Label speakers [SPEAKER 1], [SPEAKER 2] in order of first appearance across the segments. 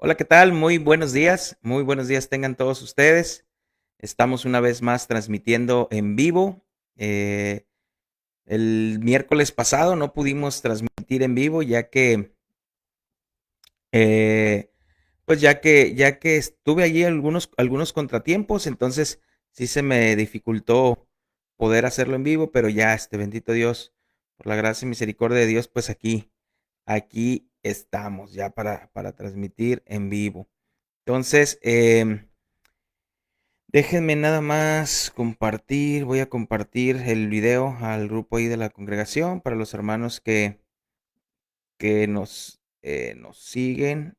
[SPEAKER 1] Hola, ¿qué tal? Muy buenos días tengan todos ustedes. Estamos una vez más transmitiendo en vivo. Eh, el miércoles pasado no pudimos transmitir en vivo eh, ya que estuve allí algunos contratiempos, entonces sí se me dificultó poder hacerlo en vivo, pero ya, bendito Dios, por la gracia y misericordia de Dios, pues aquí estamos ya para transmitir en vivo. Entonces, déjenme nada más compartir, voy a compartir el video al grupo ahí de la congregación para los hermanos que nos siguen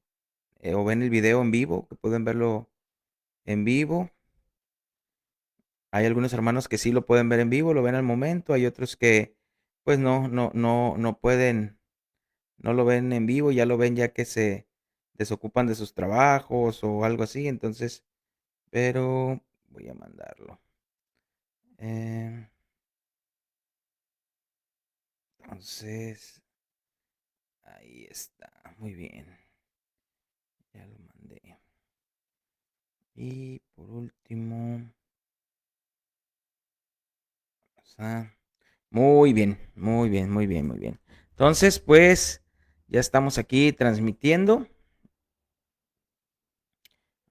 [SPEAKER 1] o ven el video en vivo, que pueden verlo en vivo. Hay algunos hermanos que sí lo pueden ver en vivo, lo ven al momento, hay otros que pues no pueden, no lo ven en vivo, ya lo ven ya que se desocupan de sus trabajos o algo así, entonces, pero voy a mandarlo. Em, Entonces, ahí está. Muy bien. Ya lo mandé. Y por último, muy bien, muy bien, muy bien, muy bien. Entonces, pues, ya estamos aquí transmitiendo.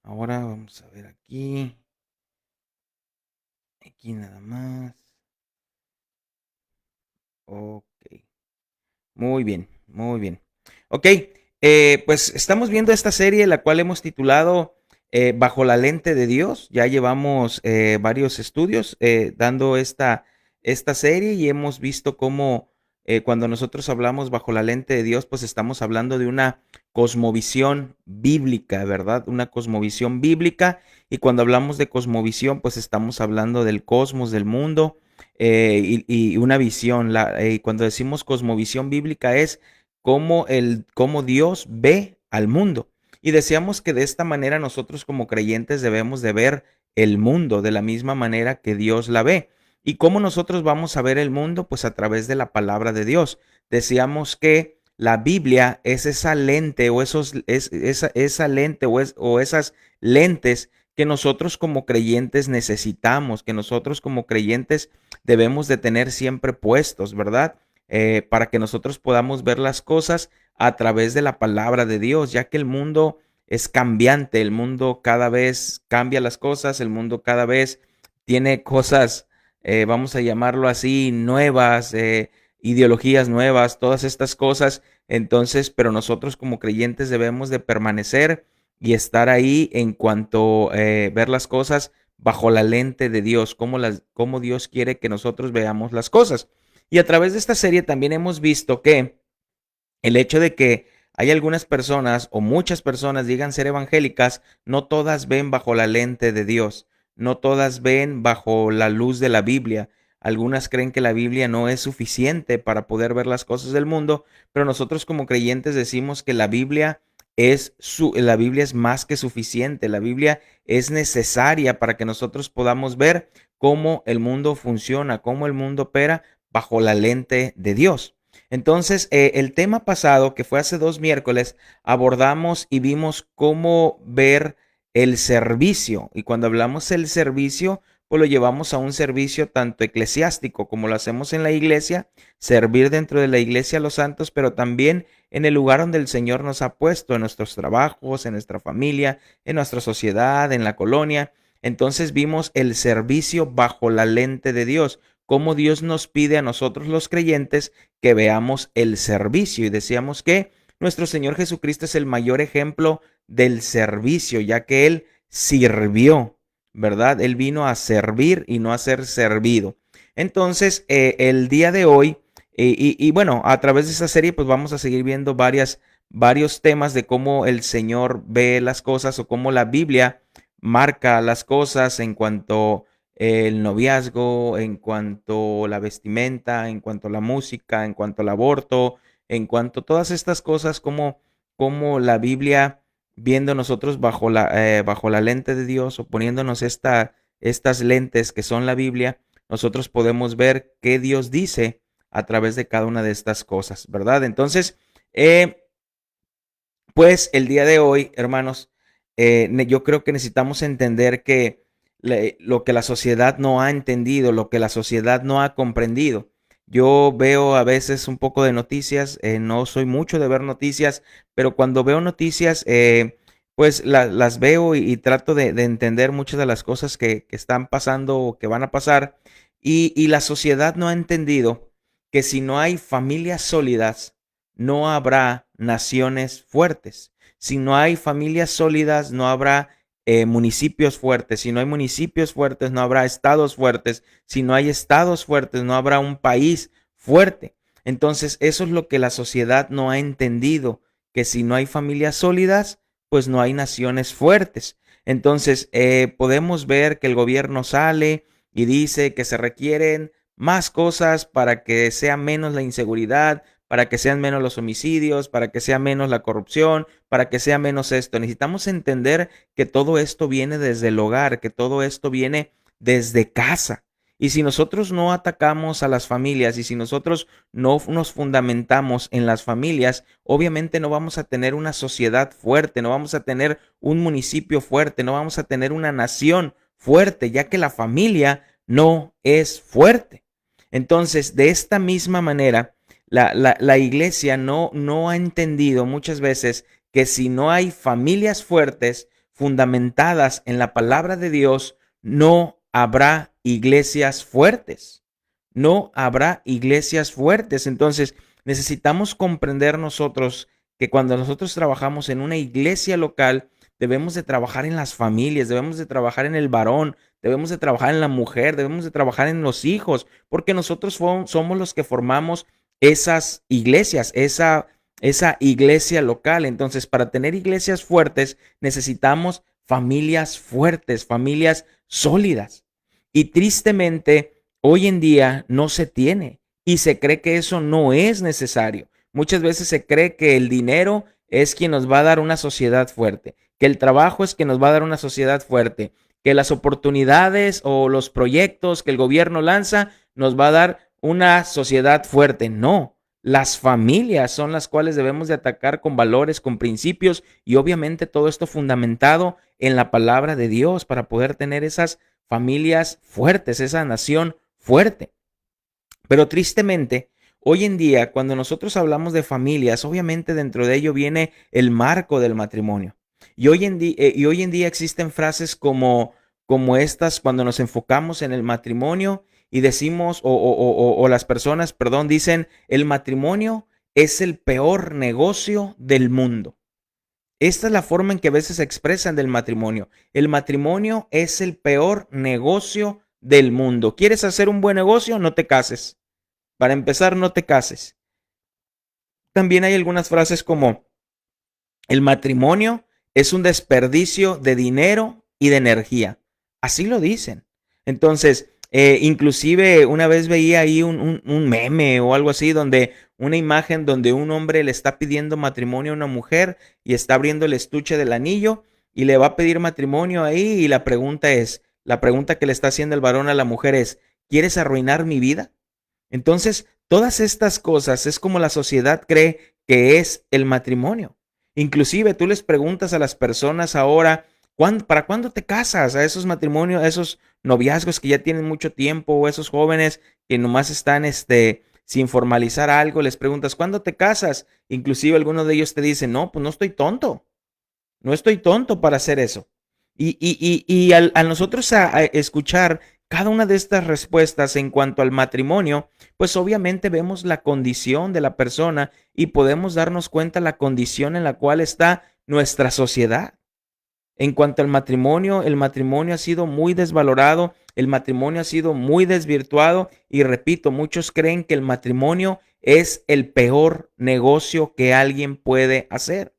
[SPEAKER 1] Ahora vamos a ver aquí. Aquí nada más. Ok. Muy bien, muy bien. Ok, pues estamos viendo esta serie, la cual hemos titulado Bajo la lente de Dios. Ya llevamos varios estudios dando esta serie y hemos visto cómo cuando nosotros hablamos bajo la lente de Dios, pues estamos hablando de una cosmovisión bíblica, ¿verdad? Una cosmovisión bíblica. Y cuando hablamos de cosmovisión, pues estamos hablando del cosmos, del mundo y una visión. Cuando decimos cosmovisión bíblica es cómo Dios ve al mundo. Y decíamos que de esta manera nosotros como creyentes debemos de ver el mundo de la misma manera que Dios la ve. ¿Y cómo nosotros vamos a ver el mundo? Pues a través de la palabra de Dios. Decíamos que la Biblia es esa lente o esa lente o esas lentes que nosotros como creyentes necesitamos, que nosotros como creyentes debemos de tener siempre puestos, ¿verdad? Para que nosotros podamos ver las cosas a través de la palabra de Dios, ya que el mundo es cambiante, el mundo cada vez cambia las cosas, el mundo cada vez tiene cosas, vamos a llamarlo así, nuevas, ideologías nuevas, todas estas cosas. Entonces, pero nosotros como creyentes debemos de permanecer y estar ahí en cuanto ver las cosas bajo la lente de Dios, cómo Dios quiere que nosotros veamos las cosas. Y a través de esta serie también hemos visto que el hecho de que hay algunas personas o muchas personas digan ser evangélicas, no todas ven bajo la lente de Dios, no todas ven bajo la luz de la Biblia. Algunas creen que la Biblia no es suficiente para poder ver las cosas del mundo, pero nosotros como creyentes decimos que la Biblia es más que suficiente, la Biblia es necesaria para que nosotros podamos ver cómo el mundo funciona, cómo el mundo opera bajo la lente de Dios. Entonces, el tema pasado, que fue hace 2 miércoles, abordamos y vimos cómo ver el servicio. Y cuando hablamos del servicio, pues lo llevamos a un servicio tanto eclesiástico como lo hacemos en la iglesia, servir dentro de la iglesia a los santos, pero también en el lugar donde el Señor nos ha puesto, en nuestros trabajos, en nuestra familia, en nuestra sociedad, en la colonia. Entonces vimos el servicio bajo la lente de Dios, cómo Dios nos pide a nosotros los creyentes que veamos el servicio. Y decíamos que nuestro Señor Jesucristo es el mayor ejemplo del servicio, ya que Él sirvió, ¿verdad? Él vino a servir y no a ser servido. Entonces, el día de hoy, bueno, a través de esta serie, pues vamos a seguir viendo varios temas de cómo el Señor ve las cosas o cómo la Biblia marca las cosas en cuanto el noviazgo, en cuanto a la vestimenta, en cuanto a la música, en cuanto al aborto, en cuanto a todas estas cosas, como la Biblia, viendo nosotros bajo la lente de Dios o poniéndonos estas lentes que son la Biblia, nosotros podemos ver qué Dios dice a través de cada una de estas cosas, ¿verdad? Entonces, Pues el día de hoy, hermanos, yo creo que necesitamos entender que lo que la sociedad no ha entendido, lo que la sociedad no ha comprendido. Yo veo a veces un poco de noticias, no soy mucho de ver noticias, pero cuando veo noticias, pues las veo y trato de entender muchas de las cosas que están pasando o que van a pasar. Y la sociedad no ha entendido que si no hay familias sólidas, no habrá naciones fuertes. Si no hay familias sólidas, no habrá municipios fuertes. Si no hay municipios fuertes, no habrá estados fuertes. Si no hay estados fuertes, no habrá un país fuerte. Entonces, eso es lo que la sociedad no ha entendido, que si no hay familias sólidas, pues no hay naciones fuertes. Entonces, podemos ver que el gobierno sale y dice que se requieren más cosas para que sea menos la inseguridad, para que sean menos los homicidios, para que sea menos la corrupción, para que sea menos esto. Necesitamos entender que todo esto viene desde el hogar, que todo esto viene desde casa. Y si nosotros no atacamos a las familias y si nosotros no nos fundamentamos en las familias, obviamente no vamos a tener una sociedad fuerte, no vamos a tener un municipio fuerte, no vamos a tener una nación fuerte, ya que la familia no es fuerte. Entonces, de esta misma manera, la iglesia no ha entendido muchas veces que si no hay familias fuertes, fundamentadas en la palabra de Dios, no habrá iglesias fuertes. No habrá iglesias fuertes. Entonces, necesitamos comprender nosotros que cuando nosotros trabajamos en una iglesia local, debemos de trabajar en las familias, debemos de trabajar en el varón, debemos de trabajar en la mujer, debemos de trabajar en los hijos, porque nosotros somos los que formamos esas iglesias, esa iglesia local. Entonces, para tener iglesias fuertes, necesitamos familias fuertes, familias sólidas. Y tristemente, hoy en día no se tiene y se cree que eso no es necesario. Muchas veces se cree que el dinero es quien nos va a dar una sociedad fuerte, que el trabajo es quien nos va a dar una sociedad fuerte, que las oportunidades o los proyectos que el gobierno lanza nos va a dar una sociedad fuerte. No, las familias son las cuales debemos de atacar con valores, con principios y obviamente todo esto fundamentado en la palabra de Dios para poder tener esas familias fuertes, esa nación fuerte. Pero tristemente, hoy en día, cuando nosotros hablamos de familias, obviamente dentro de ello viene el marco del matrimonio. Y hoy en día existen frases como estas cuando nos enfocamos en el matrimonio y decimos, o las personas, perdón, dicen, el matrimonio es el peor negocio del mundo. Esta es la forma en que a veces se expresan del matrimonio. El matrimonio es el peor negocio del mundo. ¿Quieres hacer un buen negocio? No te cases. Para empezar, no te cases. También hay algunas frases como el matrimonio es un desperdicio de dinero y de energía. Así lo dicen. Entonces, inclusive una vez veía ahí un meme o algo así, donde una imagen donde un hombre le está pidiendo matrimonio a una mujer y está abriendo el estuche del anillo y le va a pedir matrimonio ahí y la pregunta que le está haciendo el varón a la mujer es, ¿quieres arruinar mi vida? Entonces, todas estas cosas es como la sociedad cree que es el matrimonio. Inclusive tú les preguntas a las personas ahora, ¿para cuándo te casas? A esos matrimonios, a esos noviazgos que ya tienen mucho tiempo, o esos jóvenes que nomás están sin formalizar algo, les preguntas, ¿cuándo te casas? Inclusive algunos de ellos te dicen, no, pues no estoy tonto, no estoy tonto para hacer eso. Y al nosotros a escuchar cada una de estas respuestas en cuanto al matrimonio, pues obviamente vemos la condición de la persona y podemos darnos cuenta la condición en la cual está nuestra sociedad. En cuanto al matrimonio, el matrimonio ha sido muy desvalorado, el matrimonio ha sido muy desvirtuado y repito, muchos creen que el matrimonio es el peor negocio que alguien puede hacer.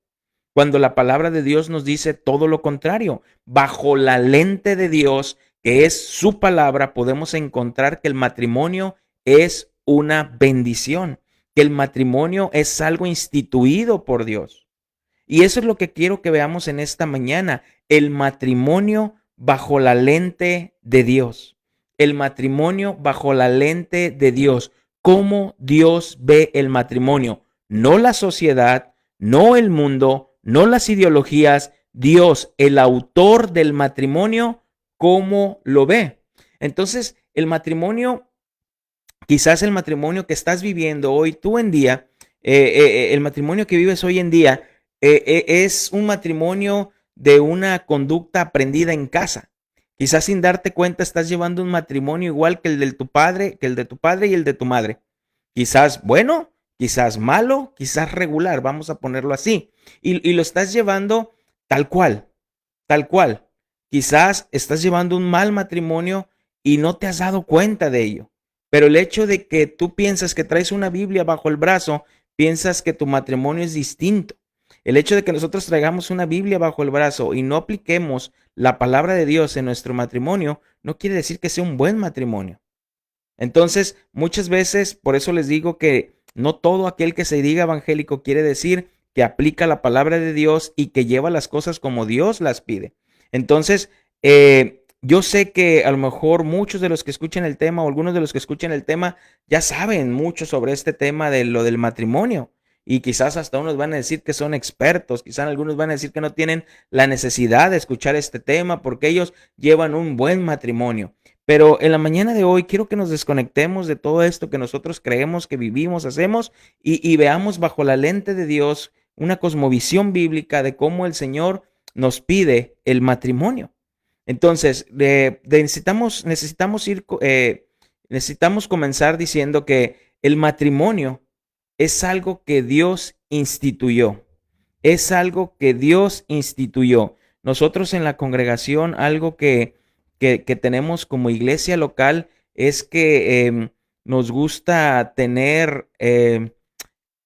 [SPEAKER 1] Cuando la palabra de Dios nos dice todo lo contrario, bajo la lente de Dios, que es su palabra, podemos encontrar que el matrimonio es una bendición, que el matrimonio es algo instituido por Dios. Y eso es lo que quiero que veamos en esta mañana, el matrimonio bajo la lente de Dios. El matrimonio bajo la lente de Dios. ¿Cómo Dios ve el matrimonio? No la sociedad, no el mundo, no las ideologías, Dios, el autor del matrimonio, ¿cómo lo ve? Entonces, el matrimonio, quizás el matrimonio que estás viviendo hoy, tú en día, el matrimonio que vives hoy en día, es un matrimonio de una conducta aprendida en casa. Quizás sin darte cuenta estás llevando un matrimonio igual que el de tu padre, y el de tu madre. Quizás bueno, quizás malo, quizás regular, vamos a ponerlo así. Y lo estás llevando tal cual, tal cual. Quizás estás llevando un mal matrimonio y no te has dado cuenta de ello. Pero el hecho de que tú piensas que traes una Biblia bajo el brazo, piensas que tu matrimonio es distinto. El hecho de que nosotros traigamos una Biblia bajo el brazo y no apliquemos la palabra de Dios en nuestro matrimonio, no quiere decir que sea un buen matrimonio. Entonces, muchas veces, por eso les digo que no todo aquel que se diga evangélico quiere decir que aplica la palabra de Dios y que lleva las cosas como Dios las pide. Entonces, yo sé que a lo mejor muchos de los que escuchen el tema o algunos de los que escuchen el tema ya saben mucho sobre este tema de lo del matrimonio. Y quizás hasta unos van a decir que son expertos, quizás algunos van a decir que no tienen la necesidad de escuchar este tema porque ellos llevan un buen matrimonio. Pero en la mañana de hoy quiero que nos desconectemos de todo esto que nosotros creemos que vivimos, hacemos y veamos bajo la lente de Dios una cosmovisión bíblica de cómo el Señor nos pide el matrimonio. Entonces, necesitamos comenzar diciendo que el matrimonio es algo que Dios instituyó. Es algo que Dios instituyó. Nosotros en la congregación, algo que tenemos como iglesia local es que nos gusta tener,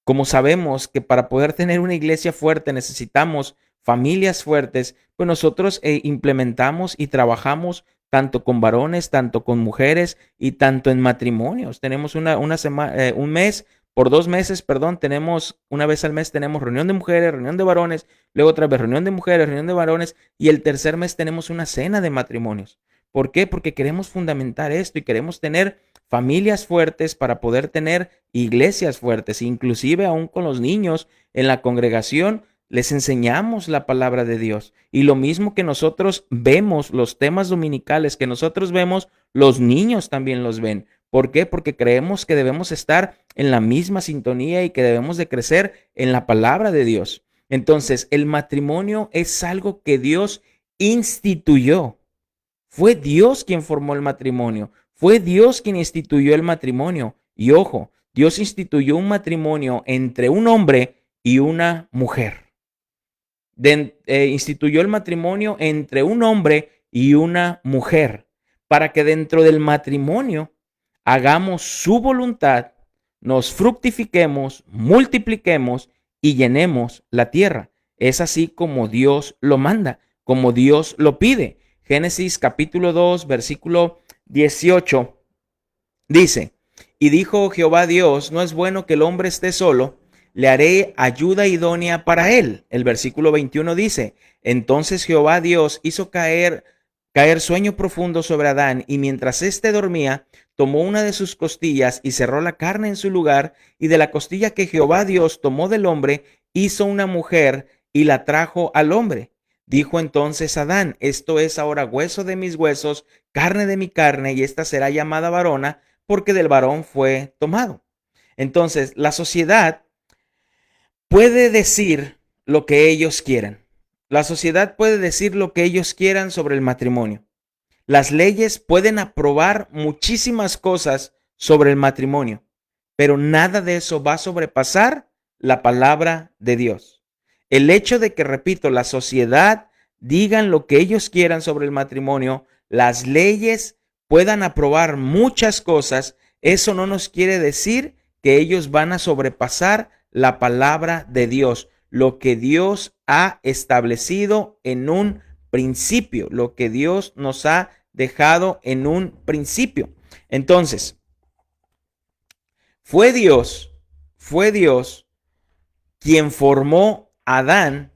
[SPEAKER 1] como sabemos que para poder tener una iglesia fuerte necesitamos familias fuertes, pues nosotros implementamos y trabajamos tanto con varones, tanto con mujeres y tanto en matrimonios. Tenemos un mes, por 2 meses, perdón, tenemos una vez al mes tenemos reunión de mujeres, reunión de varones, luego otra vez reunión de mujeres, reunión de varones y el tercer mes tenemos una cena de matrimonios. ¿Por qué? Porque queremos fundamentar esto y queremos tener familias fuertes para poder tener iglesias fuertes, inclusive aún con los niños en la congregación les enseñamos la palabra de Dios. Y lo mismo que nosotros vemos, los temas dominicales que nosotros vemos, los niños también los ven. ¿Por qué? Porque creemos que debemos estar en la misma sintonía y que debemos de crecer en la palabra de Dios. Entonces, el matrimonio es algo que Dios instituyó. Fue Dios quien formó el matrimonio. Fue Dios quien instituyó el matrimonio. Y ojo, Dios instituyó un matrimonio entre un hombre y una mujer. Instituyó el matrimonio entre un hombre y una mujer para que dentro del matrimonio hagamos su voluntad, nos fructifiquemos, multipliquemos y llenemos la tierra. Es así como Dios lo manda, como Dios lo pide. Génesis capítulo 2, versículo 18 dice, y dijo Jehová Dios, no es bueno que el hombre esté solo, le haré ayuda idónea para él. El versículo 21 dice, entonces Jehová Dios hizo caer sueño profundo sobre Adán, y mientras éste dormía, tomó una de sus costillas y cerró la carne en su lugar, y de la costilla que Jehová Dios tomó del hombre, hizo una mujer y la trajo al hombre. Dijo entonces Adán, esto es ahora hueso de mis huesos, carne de mi carne, y esta será llamada varona, porque del varón fue tomado. Entonces, la sociedad puede decir lo que ellos quieran. La sociedad puede decir lo que ellos quieran sobre el matrimonio. Las leyes pueden aprobar muchísimas cosas sobre el matrimonio, pero nada de eso va a sobrepasar la palabra de Dios. El hecho de que, repito, la sociedad digan lo que ellos quieran sobre el matrimonio, las leyes puedan aprobar muchas cosas, eso no nos quiere decir que ellos van a sobrepasar la palabra de Dios, lo que Dios ha establecido en un principio, lo que Dios nos ha dejado en un principio. Entonces, fue Dios quien formó a Adán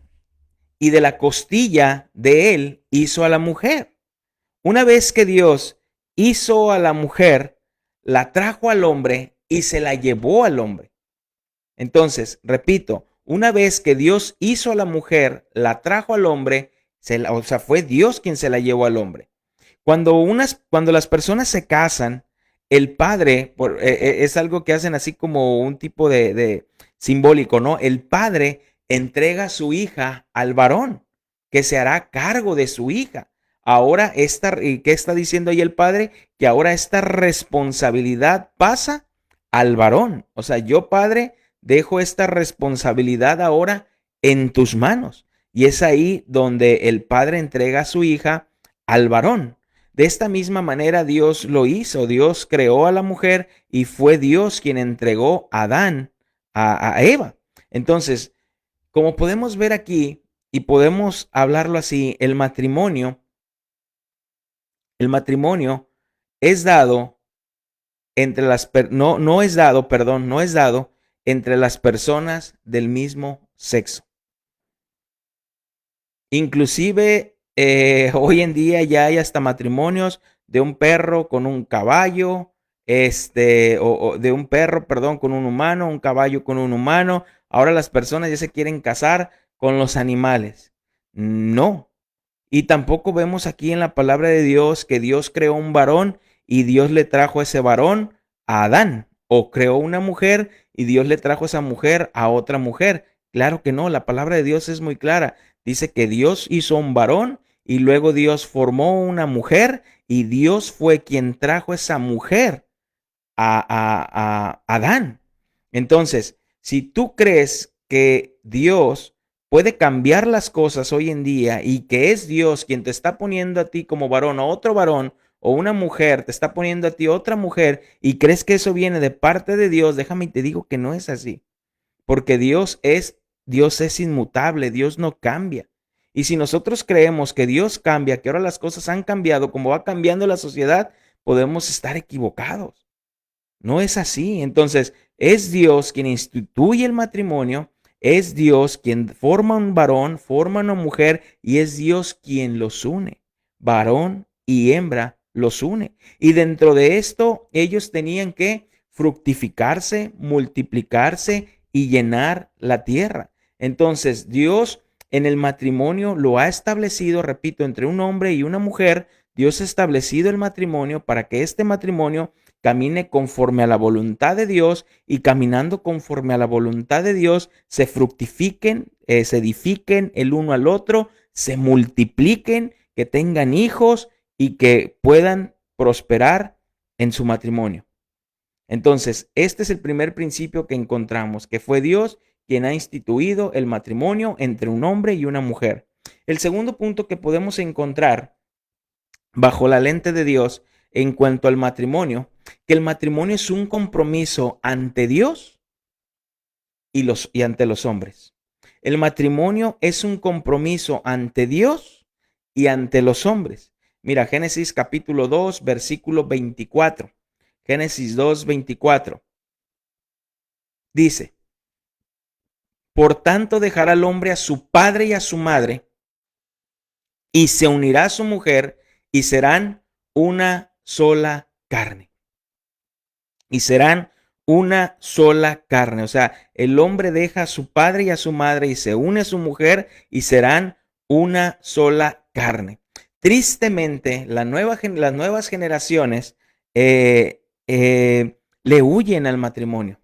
[SPEAKER 1] y de la costilla de él hizo a la mujer. Una vez que Dios hizo a la mujer, la trajo al hombre y se la llevó al hombre. Entonces, repito, una vez que Dios hizo a la mujer, la trajo al hombre, o sea, fue Dios quien se la llevó al hombre. Cuando las personas se casan, el padre, es algo que hacen así como un tipo de simbólico, ¿no? El padre entrega a su hija al varón, que se hará cargo de su hija. Ahora, ¿qué está diciendo ahí el padre? Que ahora esta responsabilidad pasa al varón. O sea, yo, padre, dejo esta responsabilidad ahora en tus manos. Y es ahí donde el padre entrega a su hija al varón. De esta misma manera Dios lo hizo. Dios creó a la mujer y fue Dios quien entregó a Adán a Eva. Entonces, como podemos ver aquí y podemos hablarlo así, el matrimonio es dado entre no es dado entre las personas del mismo sexo. Inclusive hoy en día ya hay hasta matrimonios de un perro con un caballo, o de un perro, perdón, con un humano, un caballo con un humano. Ahora las personas ya se quieren casar con los animales. No. Y tampoco vemos aquí en la palabra de Dios que Dios creó un varón y Dios le trajo ese varón a Adán. O creó una mujer y Dios le trajo esa mujer a otra mujer. Claro que no, la palabra de Dios es muy clara. Dice que Dios hizo un varón y luego Dios formó una mujer y Dios fue quien trajo esa mujer a Adán. Entonces, si tú crees que Dios puede cambiar las cosas hoy en día y que es Dios quien te está poniendo a ti como varón o otro varón o una mujer te está poniendo a ti otra mujer y crees que eso viene de parte de Dios, déjame y te digo que no es así. Porque Dios es inmutable, Dios no cambia. Y si nosotros creemos que Dios cambia, que ahora las cosas han cambiado, como va cambiando la sociedad, podemos estar equivocados. No es así. Entonces, es Dios quien instituye el matrimonio, es Dios quien forma un varón, forma una mujer y es Dios quien los une. Varón y hembra los une. Y dentro de esto, ellos tenían que fructificarse, multiplicarse y llenar la tierra. Entonces, Dios en el matrimonio lo ha establecido, repito, entre un hombre y una mujer. Dios ha establecido el matrimonio para que este matrimonio camine conforme a la voluntad de Dios y caminando conforme a la voluntad de Dios se fructifiquen, se edifiquen el uno al otro, se multipliquen, que tengan hijos y que puedan prosperar en su matrimonio. Entonces, este es el primer principio que encontramos, que fue Dios quien ha instituido el matrimonio entre un hombre y una mujer. El segundo punto que podemos encontrar bajo la lente de Dios en cuanto al matrimonio, que el matrimonio es un compromiso ante Dios y ante los hombres. El matrimonio es un compromiso ante Dios y ante los hombres. Mira, Génesis capítulo 2, versículo 24. Génesis 2, 24. Dice, por tanto dejará al hombre a su padre y a su madre, y se unirá a su mujer, y serán una sola carne. Y serán una sola carne. O sea, el hombre deja a su padre y a su madre y se une a su mujer y serán una sola carne. Tristemente, las nuevas generaciones le huyen al matrimonio.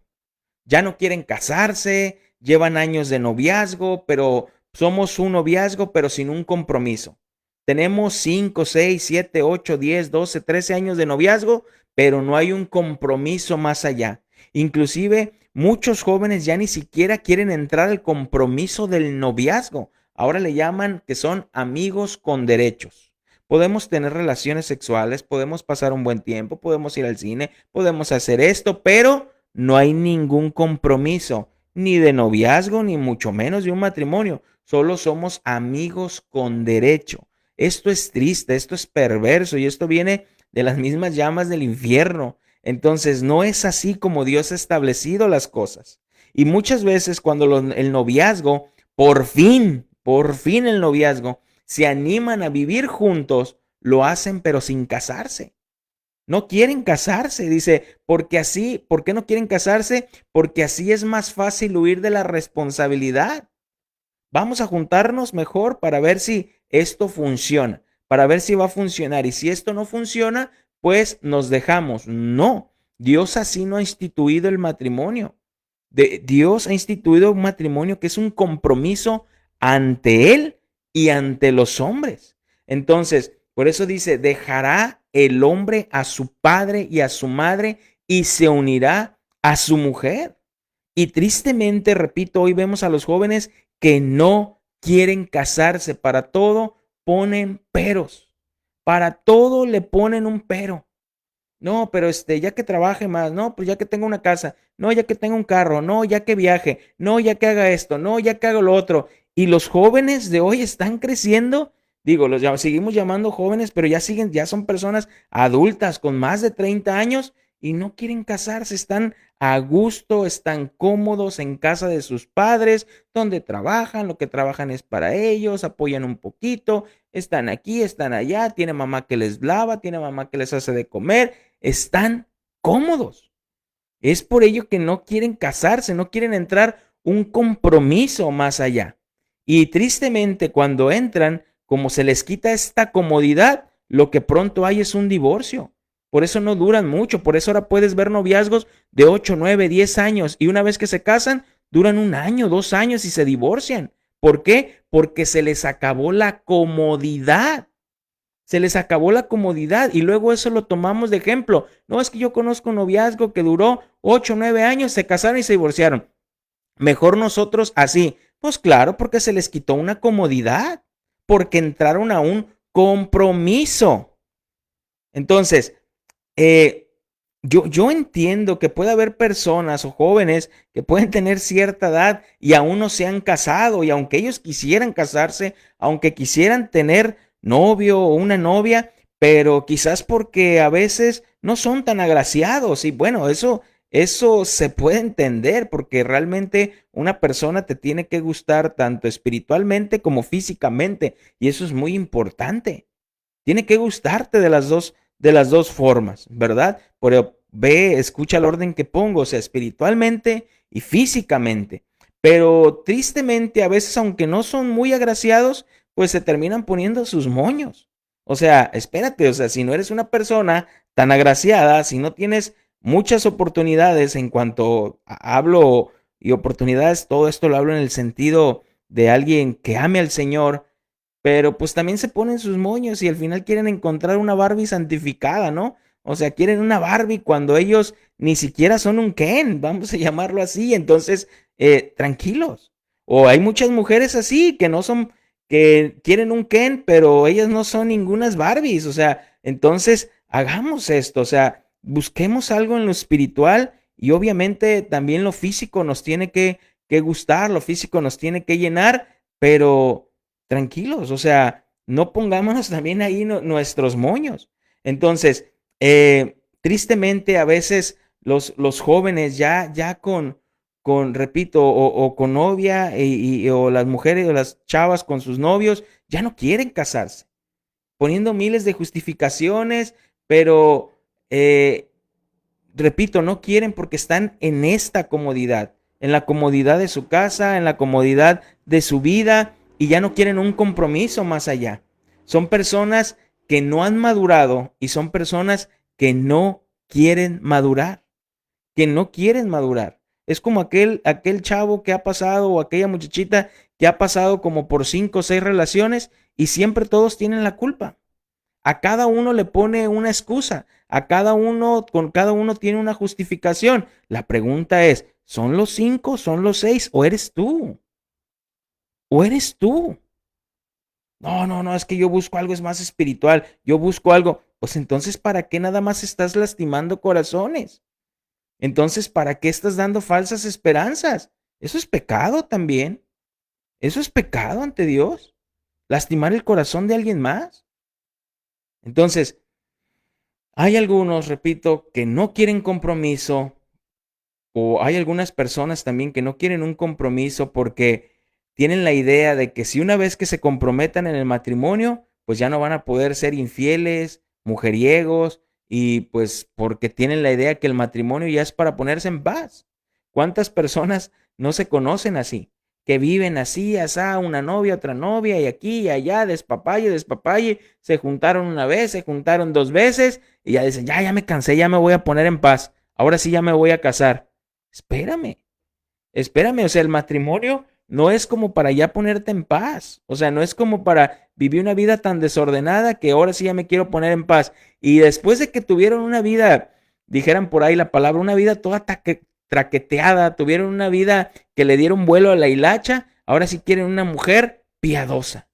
[SPEAKER 1] Ya no quieren casarse, llevan años de noviazgo, pero somos un noviazgo, pero sin un compromiso. Tenemos 5, 6, 7, 8, 10, 12, 13 años de noviazgo, pero no hay un compromiso más allá. Inclusive muchos jóvenes ya ni siquiera quieren entrar al compromiso del noviazgo. Ahora le llaman que son amigos con derechos. Podemos tener relaciones sexuales, podemos pasar un buen tiempo, podemos ir al cine, podemos hacer esto, pero no hay ningún compromiso, ni de noviazgo, ni mucho menos de un matrimonio. Solo somos amigos con derecho. Esto es triste, esto es perverso y esto viene de las mismas llamas del infierno. Entonces no es así como Dios ha establecido las cosas. Y muchas veces cuando el noviazgo, por fin el noviazgo, se animan a vivir juntos, lo hacen pero sin casarse. No quieren casarse, dice, porque así, ¿por qué no quieren casarse? Porque así es más fácil huir de la responsabilidad. Vamos a juntarnos mejor para ver si esto funciona, para ver si va a funcionar. Y si esto no funciona, pues nos dejamos. No, Dios así no ha instituido el matrimonio. Dios ha instituido un matrimonio que es un compromiso ante Él y ante los hombres. Entonces, por eso dice, dejará el hombre a su padre y a su madre y se unirá a su mujer. Y tristemente, repito, hoy vemos a los jóvenes que no quieren casarse. Para todo ponen peros. Para todo le ponen un pero. No, pero ya que trabaje más, no, pues ya que tenga una casa, no, ya que tenga un carro, no, ya que viaje, no, ya que haga esto, no, ya que haga lo otro. Y los jóvenes de hoy están creciendo, digo, seguimos llamando jóvenes, pero ya son personas adultas con más de 30 años y no quieren casarse, están a gusto, están cómodos en casa de sus padres, donde trabajan, lo que trabajan es para ellos, apoyan un poquito, están aquí, están allá, tiene mamá que les lava, tiene mamá que les hace de comer, están cómodos. Es por ello que no quieren casarse, no quieren entrar un compromiso más allá. Y tristemente cuando entran, como se les quita esta comodidad, lo que pronto hay es un divorcio. Por eso no duran mucho, por eso ahora puedes ver noviazgos de 8, 9, 10 años y una vez que se casan, duran 1 año, 2 años y se divorcian. ¿Por qué? Porque se les acabó la comodidad. Se les acabó la comodidad y luego eso lo tomamos de ejemplo. No, es que yo conozco un noviazgo que duró 8, 9 años, se casaron y se divorciaron. Mejor nosotros así. Pues claro, porque se les quitó una comodidad, porque entraron a un compromiso. Entonces, yo entiendo que puede haber personas o jóvenes que pueden tener cierta edad y aún no se han casado y aunque ellos quisieran casarse, aunque quisieran tener novio o una novia, pero quizás porque a veces no son tan agraciados y bueno, eso se puede entender porque realmente una persona te tiene que gustar tanto espiritualmente como físicamente y eso es muy importante. Tiene que gustarte de las dos formas, ¿verdad? Pero escucha el orden que pongo, o sea, espiritualmente y físicamente. Pero tristemente, a veces, aunque no son muy agraciados, pues se terminan poniendo sus moños. O sea, espérate, o sea, si no eres una persona tan agraciada, si no tienes muchas oportunidades en cuanto hablo y oportunidades, todo esto lo hablo en el sentido de alguien que ame al Señor, pero pues también se ponen sus moños y al final quieren encontrar una Barbie santificada, ¿no? O sea, quieren una Barbie cuando ellos ni siquiera son un Ken, vamos a llamarlo así. Entonces, tranquilos. O hay muchas mujeres así que no son, que quieren un Ken, pero ellas no son ningunas Barbies. O sea, entonces hagamos esto. O sea, busquemos algo en lo espiritual y obviamente también lo físico nos tiene que gustar, lo físico nos tiene que llenar, pero tranquilos, o sea, no pongámonos también ahí nuestros moños. Entonces, tristemente a veces los jóvenes ya repito, o con novia o las mujeres o las chavas con sus novios, ya no quieren casarse, poniendo miles de justificaciones, pero repito, no quieren porque están en esta comodidad, en la comodidad de su casa, en la comodidad de su vida y ya no quieren un compromiso más allá. Son personas que no han madurado y son personas que no quieren madurar, que no quieren madurar. Es como aquel chavo que ha pasado o aquella muchachita que ha pasado como por 5 o 6 relaciones y siempre todos tienen la culpa. A cada uno le pone una excusa, con cada uno tiene una justificación. La pregunta es, ¿son los 5, son los 6 o eres tú? ¿O eres tú? No, no, no, es que yo busco algo es más espiritual, yo busco algo. Pues entonces, ¿para qué nada más estás lastimando corazones? Entonces, ¿para qué estás dando falsas esperanzas? Eso es pecado también. Eso es pecado ante Dios. Lastimar el corazón de alguien más. Entonces, hay algunos, repito, que no quieren compromiso o hay algunas personas también que no quieren un compromiso porque tienen la idea de que si una vez que se comprometan en el matrimonio, pues ya no van a poder ser infieles, mujeriegos y pues porque tienen la idea que el matrimonio ya es para ponerse en paz. ¿Cuántas personas no se conocen así? Que viven así, asá, una novia, otra novia, y aquí y allá, despapalle, despapalle, se juntaron una vez, se juntaron dos veces, y ya dicen, ya me cansé, ya me voy a poner en paz, ahora sí ya me voy a casar. Espérame, espérame, o sea, el matrimonio no es como para ya ponerte en paz, o sea, no es como para vivir una vida tan desordenada que ahora sí ya me quiero poner en paz. Y después de que tuvieron una vida, dijeran por ahí la palabra, una vida toda traqueteada, tuvieron una vida que le dieron vuelo a la hilacha, ahora sí quieren una mujer piadosa.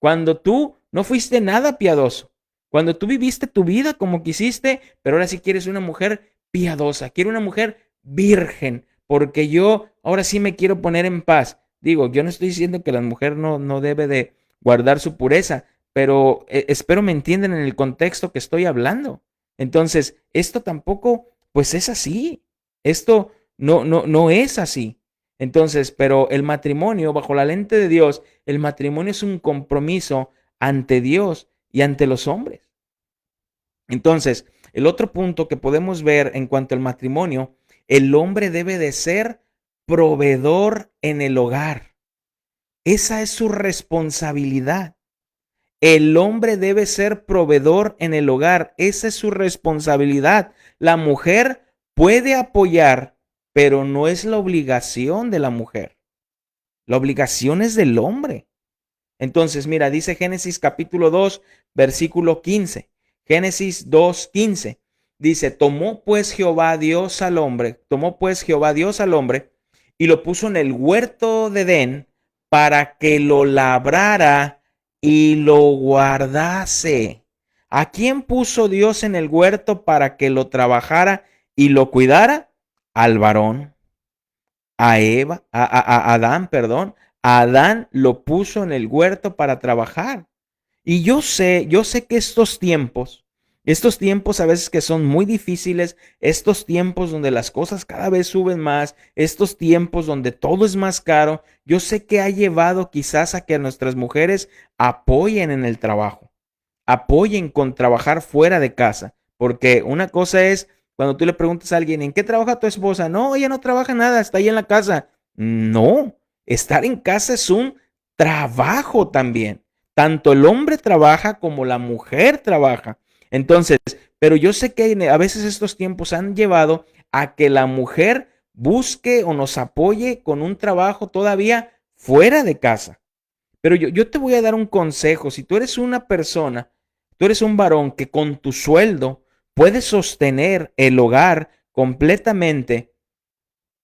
[SPEAKER 1] Cuando tú no fuiste nada piadoso, cuando tú viviste tu vida como quisiste, pero ahora sí quieres una mujer piadosa, quiero una mujer virgen, porque yo ahora sí me quiero poner en paz. Digo, yo no estoy diciendo que la mujer no debe de guardar su pureza, pero espero me entiendan en el contexto que estoy hablando. Entonces, esto tampoco, pues es así. Esto no es así. Entonces, pero el matrimonio, bajo la lente de Dios, el matrimonio es un compromiso ante Dios y ante los hombres. Entonces, el otro punto que podemos ver en cuanto al matrimonio, el hombre debe de ser proveedor en el hogar. Esa es su responsabilidad. El hombre debe ser proveedor en el hogar. Esa es su responsabilidad. La mujer puede apoyar, pero no es la obligación de la mujer. La obligación es del hombre. Entonces, mira, dice Génesis capítulo 2, versículo 15. Génesis 2, 15. Dice, tomó pues Jehová Dios al hombre y lo puso en el huerto de Edén para que lo labrara y lo guardase. ¿A quién puso Dios en el huerto para que lo trabajara y lo cuidara? Al varón. A Adán, perdón. A Adán lo puso en el huerto para trabajar. Y yo sé que estos tiempos a veces que son muy difíciles, estos tiempos donde las cosas cada vez suben más, estos tiempos donde todo es más caro, yo sé que ha llevado quizás a que nuestras mujeres apoyen en el trabajo, apoyen con trabajar fuera de casa, porque una cosa es cuando tú le preguntas a alguien, ¿en qué trabaja tu esposa? No, ella no trabaja nada, está ahí en la casa. No, estar en casa es un trabajo también. Tanto el hombre trabaja como la mujer trabaja. Entonces, pero yo sé que a veces estos tiempos han llevado a que la mujer busque o nos apoye con un trabajo todavía fuera de casa. Pero yo te voy a dar un consejo. Si tú eres una persona, tú eres un varón que con tu sueldo puedes sostener el hogar completamente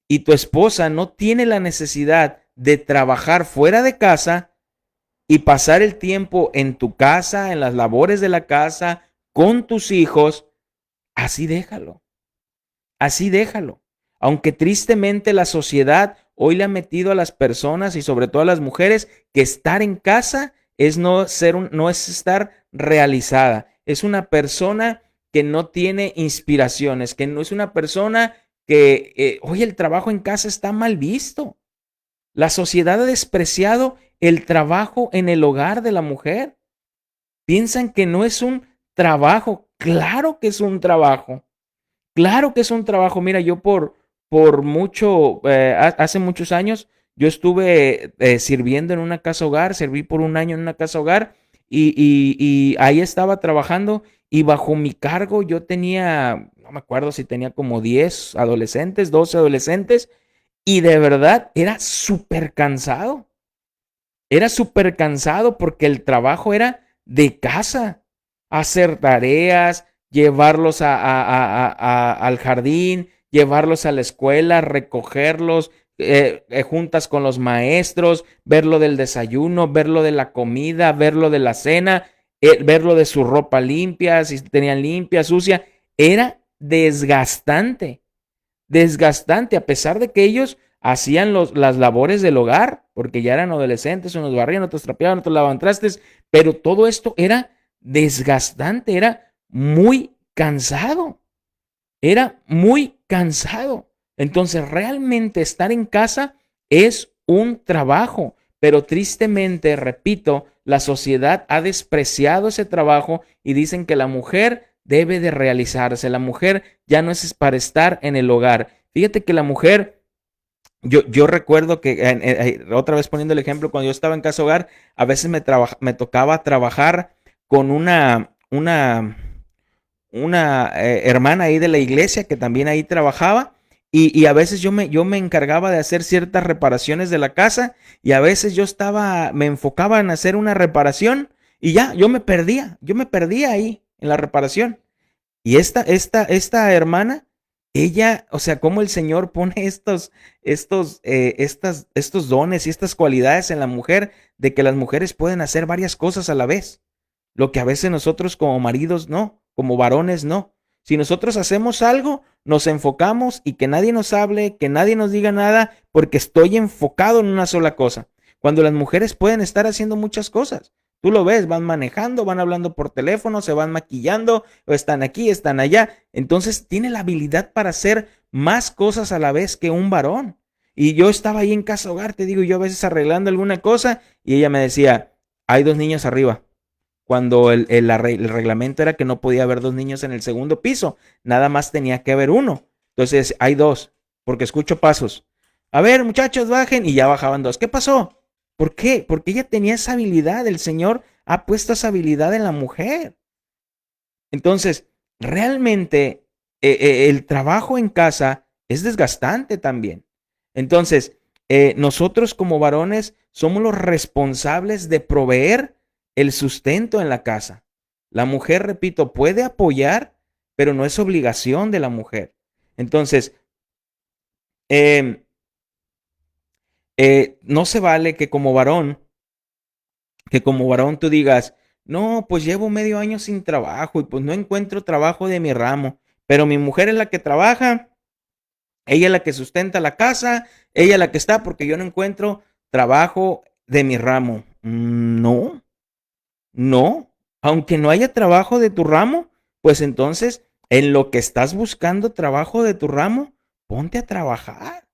[SPEAKER 1] y tu esposa no tiene la necesidad de trabajar fuera de casa y pasar el tiempo en tu casa, en las labores de la casa, con tus hijos, así déjalo. Así déjalo. Aunque tristemente la sociedad hoy le ha metido a las personas y sobre todo a las mujeres que estar en casa es no es estar realizada. Es una persona que no tiene inspiraciones, que no es una persona que hoy el trabajo en casa está mal visto. La sociedad ha despreciado el trabajo en el hogar de la mujer. Piensan que no es un trabajo. Claro que es un trabajo. Claro que es un trabajo. Mira, yo por mucho, hace muchos años, yo estuve sirviendo en una casa hogar, serví por un año en una casa hogar y ahí estaba trabajando y bajo mi cargo yo tenía, no me acuerdo si tenía como 10 adolescentes, 12 adolescentes y de verdad era súper cansado porque el trabajo era de casa, hacer tareas, llevarlos al jardín, llevarlos a la escuela, recogerlos, juntas con los maestros, ver lo del desayuno, ver lo de la comida, ver lo de la cena, ver lo de su ropa limpia, si tenían limpia, sucia. Era desgastante, a pesar de que ellos hacían las labores del hogar, porque ya eran adolescentes, unos barrían, otros trapeaban, otros lavaban trastes, pero todo esto era desgastante, era muy cansado. Entonces, realmente estar en casa es un trabajo, pero tristemente, repito, la sociedad ha despreciado ese trabajo y dicen que la mujer debe de realizarse. La mujer ya no es para estar en el hogar. Fíjate que la mujer, yo recuerdo que, otra vez poniendo el ejemplo, cuando yo estaba en casa hogar, a veces me tocaba trabajar con una hermana ahí de la iglesia que también ahí trabajaba. Y a veces yo me encargaba de hacer ciertas reparaciones de la casa y a veces me enfocaba en hacer una reparación y ya, yo me perdía ahí en la reparación. Y esta hermana, ella, o sea, cómo el Señor pone estos dones y estas cualidades en la mujer, de que las mujeres pueden hacer varias cosas a la vez. Lo que a veces nosotros como maridos no, como varones no. Si nosotros hacemos algo, nos enfocamos y que nadie nos hable, que nadie nos diga nada, porque estoy enfocado en una sola cosa. Cuando las mujeres pueden estar haciendo muchas cosas. Tú lo ves, van manejando, van hablando por teléfono, se van maquillando, o están aquí, están allá. Entonces tiene la habilidad para hacer más cosas a la vez que un varón. Y yo estaba ahí en casa hogar, te digo, yo a veces arreglando alguna cosa y ella me decía, hay 2 niños arriba, cuando el reglamento era que no podía haber 2 niños en el segundo piso, nada más tenía que haber uno. Entonces hay dos, porque escucho pasos. A ver, muchachos, bajen, y ya bajaban dos. ¿Qué pasó? ¿Por qué? Porque ella tenía esa habilidad, el Señor ha puesto esa habilidad en la mujer. Entonces, realmente el trabajo en casa es desgastante también. Entonces, nosotros como varones somos los responsables de proveer el sustento en la casa. La mujer, repito, puede apoyar, pero no es obligación de la mujer. Entonces, em, no se vale que como varón tú digas, no, pues llevo medio año sin trabajo y pues no encuentro trabajo de mi ramo, pero mi mujer es la que trabaja, ella es la que sustenta la casa, ella es la que está, porque yo no encuentro trabajo de mi ramo. No, no, aunque no haya trabajo de tu ramo, pues entonces en lo que estás buscando trabajo de tu ramo, ponte a trabajar.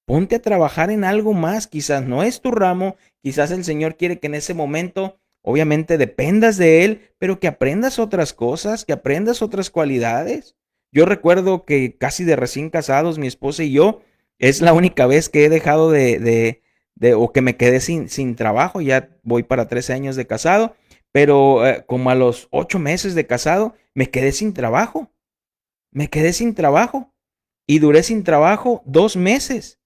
[SPEAKER 1] Ponte a trabajar en algo más, quizás no es tu ramo, quizás el Señor quiere que en ese momento, obviamente, dependas de Él, pero que aprendas otras cosas, que aprendas otras cualidades. Yo recuerdo que casi de recién casados, mi esposa y yo, es la única vez que he dejado o que me quedé sin trabajo. Ya voy para 13 años de casado, pero como a los 8 meses de casado, me quedé sin trabajo y duré sin trabajo 2 meses.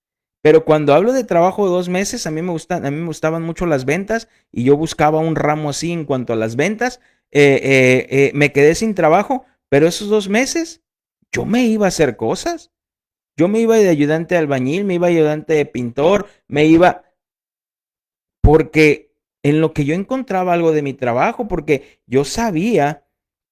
[SPEAKER 1] Pero cuando hablo de trabajo de 2 meses, a mí me gustaban mucho las ventas y yo buscaba un ramo así en cuanto a las ventas. Me quedé sin trabajo, pero esos 2 meses yo me iba a hacer cosas. Yo me iba de ayudante de albañil, me iba de ayudante de pintor, porque en lo que yo encontraba algo de mi trabajo, porque yo sabía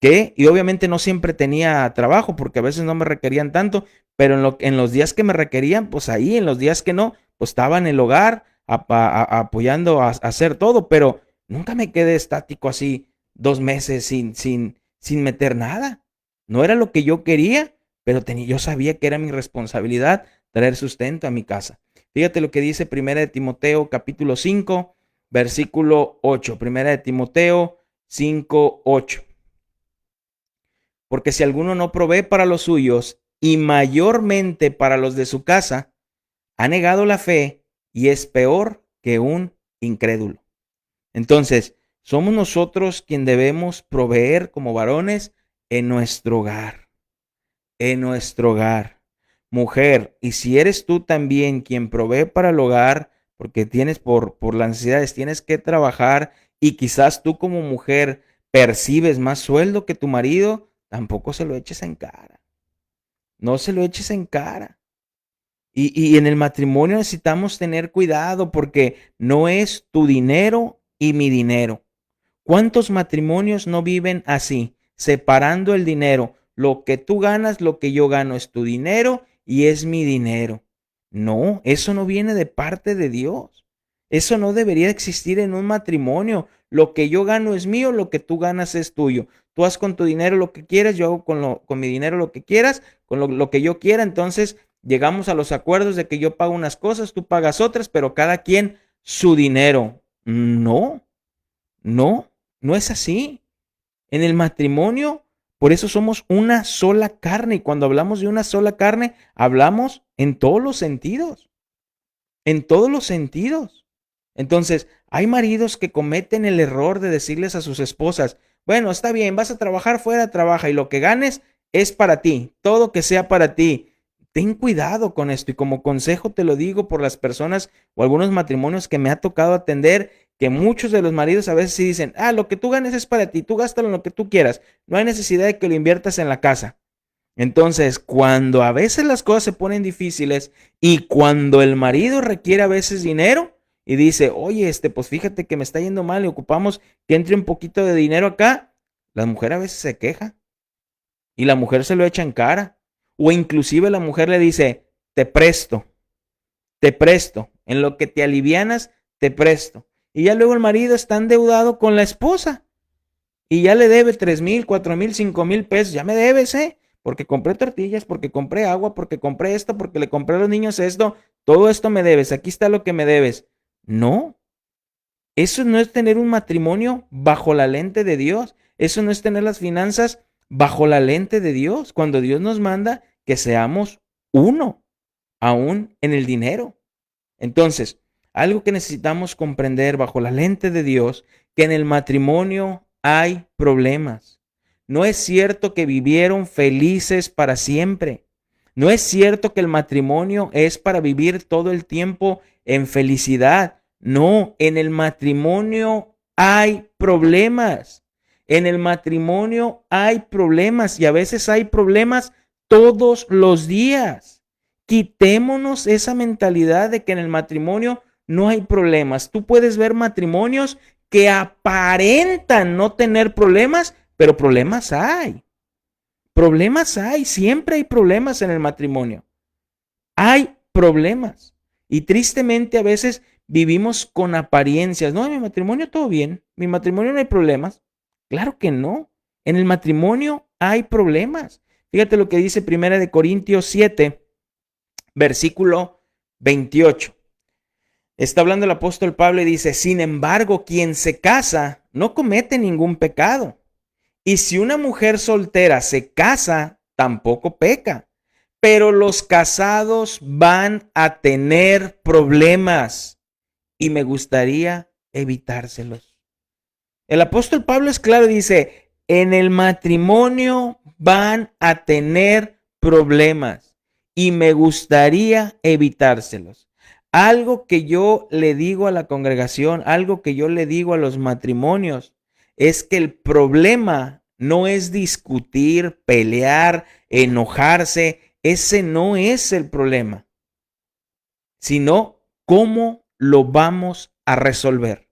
[SPEAKER 1] y obviamente no siempre tenía trabajo, porque a veces no me requerían tanto, pero en los días que me requerían, pues ahí, en los días que no, pues estaba en el hogar apoyando a hacer todo, pero nunca me quedé estático así 2 meses sin meter nada. No era lo que yo quería, pero yo sabía que era mi responsabilidad traer sustento a mi casa. Fíjate lo que dice Primera de Timoteo capítulo 5, versículo 8. Primera de Timoteo 5, 8. Porque si alguno no provee para los suyos y mayormente para los de su casa, ha negado la fe y es peor que un incrédulo. Entonces, somos nosotros quien debemos proveer como varones en nuestro hogar, en nuestro hogar. Mujer, y si eres tú también quien provee para el hogar, porque tienes por las necesidades, tienes que trabajar y quizás tú como mujer percibes más sueldo que tu marido, tampoco se lo eches en cara. No se lo eches en cara. Y en el matrimonio necesitamos tener cuidado porque no es tu dinero y mi dinero. ¿Cuántos matrimonios no viven así, separando el dinero? Lo que tú ganas, lo que yo gano es tu dinero y es mi dinero. No, eso no viene de parte de Dios. Eso no debería existir en un matrimonio. Lo que yo gano es mío, lo que tú ganas es tuyo. Tú haz con tu dinero lo que quieras, yo hago con mi dinero lo que quieras, con lo que yo quiera. Entonces llegamos a los acuerdos de que yo pago unas cosas, tú pagas otras, pero cada quien su dinero. No, no, no es así. En el matrimonio Por eso somos una sola carne. Y cuando hablamos de una sola carne, hablamos en todos los sentidos. En todos los sentidos. Entonces, hay maridos que cometen el error de decirles a sus esposas, bueno, está bien, vas a trabajar fuera, trabaja y lo que ganes es para ti, todo que sea para ti. Ten cuidado con esto y como consejo te lo digo por las personas o algunos matrimonios que me ha tocado atender, que muchos de los maridos a veces sí dicen, lo que tú ganes es para ti, tú gástalo en lo que tú quieras, no hay necesidad de que lo inviertas en la casa. Entonces, cuando a veces las cosas se ponen difíciles y cuando el marido requiere a veces dinero y dice, oye, pues fíjate que me está yendo mal y ocupamos que entre un poquito de dinero acá, la mujer a veces se queja y la mujer se lo echa en cara. O inclusive la mujer le dice, te presto, en lo que te alivianas, te presto. Y ya luego el marido está endeudado con la esposa y ya le debe 3,000, 4,000, 5,000 pesos, ya me debes, porque compré tortillas, porque compré agua, porque compré esto, porque le compré a los niños esto, todo esto me debes, aquí está lo que me debes. No, eso no es tener un matrimonio bajo la lente de Dios, eso no es tener las finanzas bajo la lente de Dios, cuando Dios nos manda que seamos uno, aún en el dinero. Entonces, algo que necesitamos comprender bajo la lente de Dios, que en el matrimonio hay problemas. No es cierto que vivieron felices para siempre. No es cierto que el matrimonio es para vivir todo el tiempo en felicidad. No, en el matrimonio hay problemas. En el matrimonio hay problemas y a veces hay problemas todos los días. Quitémonos esa mentalidad de que en el matrimonio no hay problemas. Tú puedes ver matrimonios que aparentan no tener problemas, pero problemas hay. Problemas hay, siempre hay problemas en el matrimonio. Hay problemas. Y tristemente a veces vivimos con apariencias. No, en mi matrimonio todo bien, en mi matrimonio no hay problemas. Claro que no. En el matrimonio hay problemas. Fíjate lo que dice 1 Corintios 7, versículo 28. Está hablando el apóstol Pablo y dice, sin embargo, quien se casa no comete ningún pecado. Y si una mujer soltera se casa, tampoco peca. Pero los casados van a tener problemas y me gustaría evitárselos. El apóstol Pablo es claro, dice, en el matrimonio van a tener problemas y me gustaría evitárselos. Algo que yo le digo a la congregación, algo que yo le digo a los matrimonios, es que el problema no es discutir, pelear, enojarse. Ese no es el problema, sino cómo lo vamos a resolver.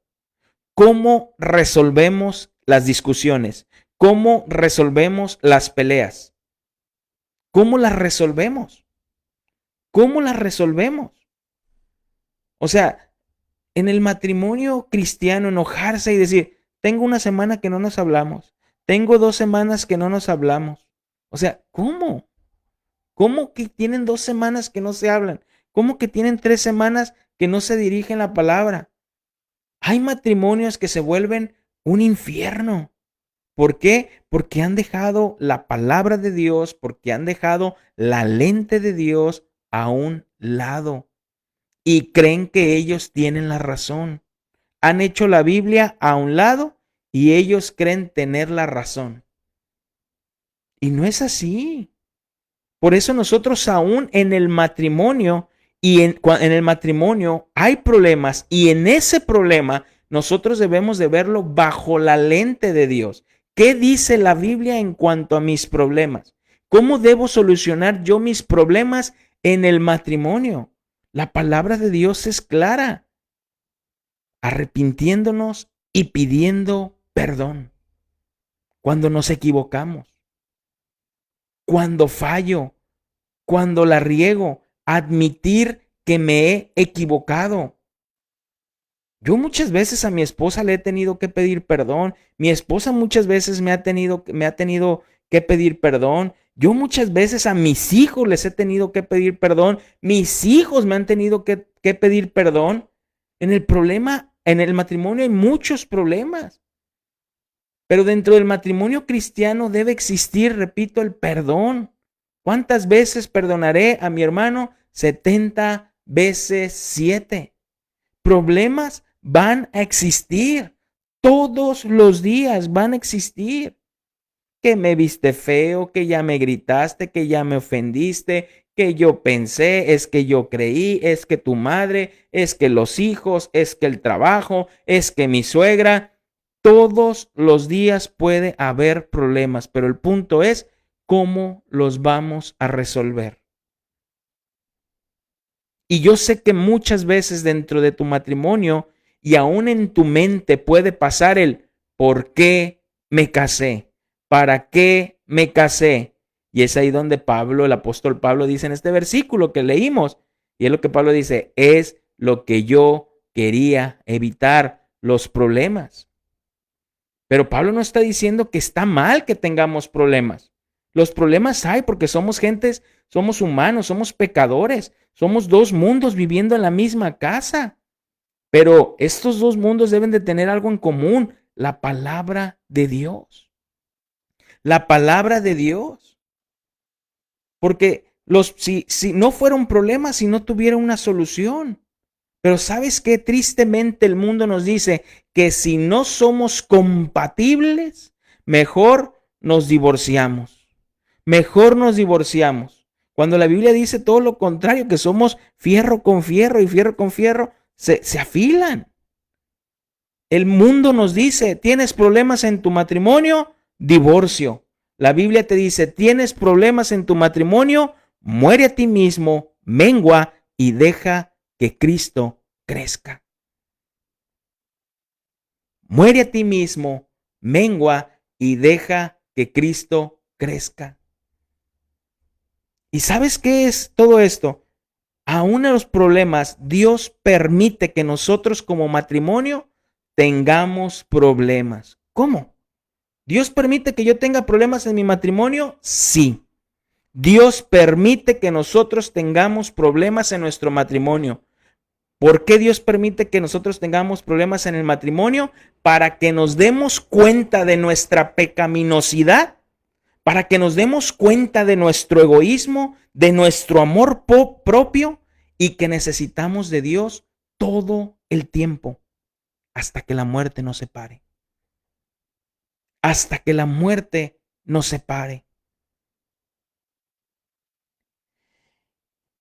[SPEAKER 1] ¿Cómo resolvemos las discusiones? ¿Cómo resolvemos las peleas? ¿Cómo las resolvemos? ¿Cómo las resolvemos? O sea, en el matrimonio cristiano, enojarse y decir, tengo una semana que no nos hablamos, tengo 2 semanas que no nos hablamos. O sea, ¿cómo? ¿Cómo que tienen 2 semanas que no se hablan? ¿Cómo que tienen 3 semanas que no se dirigen la palabra? Hay matrimonios que se vuelven un infierno. ¿Por qué? Porque han dejado la palabra de Dios, porque han dejado la lente de Dios a un lado y creen que ellos tienen la razón. Han hecho la Biblia a un lado y ellos creen tener la razón. Y no es así. Por eso nosotros aún en el matrimonio y en el matrimonio hay problemas y en ese problema nosotros debemos de verlo bajo la lente de Dios. ¿Qué dice la Biblia en cuanto a mis problemas? ¿Cómo debo solucionar yo mis problemas en el matrimonio? La palabra de Dios es clara. Arrepintiéndonos y pidiendo perdón. Cuando nos equivocamos. Cuando fallo. Cuando la riego. Admitir que me he equivocado. Yo muchas veces a mi esposa le he tenido que pedir perdón. Mi esposa muchas veces me ha tenido que pedir perdón. Yo muchas veces a mis hijos les he tenido que pedir perdón. Mis hijos me han tenido que pedir perdón. En el matrimonio hay muchos problemas. Pero dentro del matrimonio cristiano debe existir, repito, el perdón. ¿Cuántas veces perdonaré a mi hermano? 70 veces 7. Problemas van a existir. Todos los días van a existir. Que me viste feo, que ya me gritaste, que ya me ofendiste, que yo pensé, es que yo creí, es que tu madre, es que los hijos, es que el trabajo, es que mi suegra. Todos los días puede haber problemas, pero el punto es cómo los vamos a resolver. Y yo sé que muchas veces dentro de tu matrimonio y aún en tu mente puede pasar el ¿por qué me casé? ¿Para qué me casé? Y es ahí donde Pablo, el apóstol Pablo dice en este versículo que leímos, y es lo que Pablo dice, es lo que yo quería evitar, los problemas. Pero Pablo no está diciendo que está mal que tengamos problemas. Los problemas hay porque somos gentes, somos humanos, somos pecadores, somos dos mundos viviendo en la misma casa. Pero estos dos mundos deben de tener algo en común, la palabra de Dios. La palabra de Dios. Porque si no fuera un problema, si no tuviera una solución. Pero ¿sabes qué? Tristemente el mundo nos dice que si no somos compatibles, mejor nos divorciamos. Mejor nos divorciamos. Cuando la Biblia dice todo lo contrario, que somos fierro con fierro y fierro con fierro, se afilan. El mundo nos dice, ¿tienes problemas en tu matrimonio? Divorcio. La Biblia te dice, ¿tienes problemas en tu matrimonio? Muere a ti mismo, mengua y deja que Cristo crezca. Muere a ti mismo, mengua y deja que Cristo crezca. ¿Y sabes qué es todo esto? Aún en los problemas, Dios permite que nosotros como matrimonio tengamos problemas. ¿Cómo? ¿Dios permite que yo tenga problemas en mi matrimonio? Sí. Dios permite que nosotros tengamos problemas en nuestro matrimonio. ¿Por qué Dios permite que nosotros tengamos problemas en el matrimonio? Para que nos demos cuenta de nuestra pecaminosidad, para que nos demos cuenta de nuestro egoísmo, de nuestro amor propio y que necesitamos de Dios todo el tiempo hasta que la muerte nos separe. Hasta que la muerte nos separe.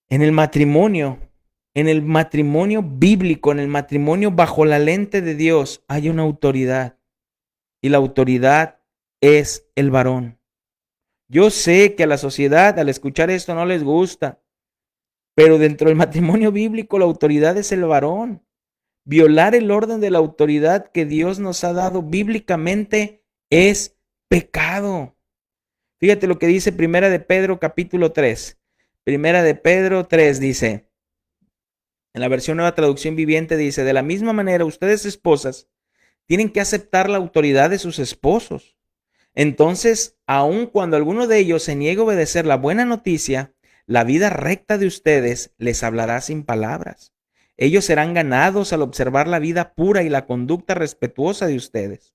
[SPEAKER 1] En el matrimonio bíblico, en el matrimonio bajo la lente de Dios, hay una autoridad. Y la autoridad es el varón. Yo sé que a la sociedad, al escuchar esto, no les gusta. Pero dentro del matrimonio bíblico, la autoridad es el varón. Violar el orden de la autoridad que Dios nos ha dado bíblicamente es pecado. Fíjate lo que dice Primera de Pedro capítulo 3. Primera de Pedro 3 dice, en la versión Nueva Traducción Viviente dice, de la misma manera ustedes esposas tienen que aceptar la autoridad de sus esposos. Entonces, aun cuando alguno de ellos se niegue a obedecer la buena noticia, la vida recta de ustedes les hablará sin palabras. Ellos serán ganados al observar la vida pura y la conducta respetuosa de ustedes.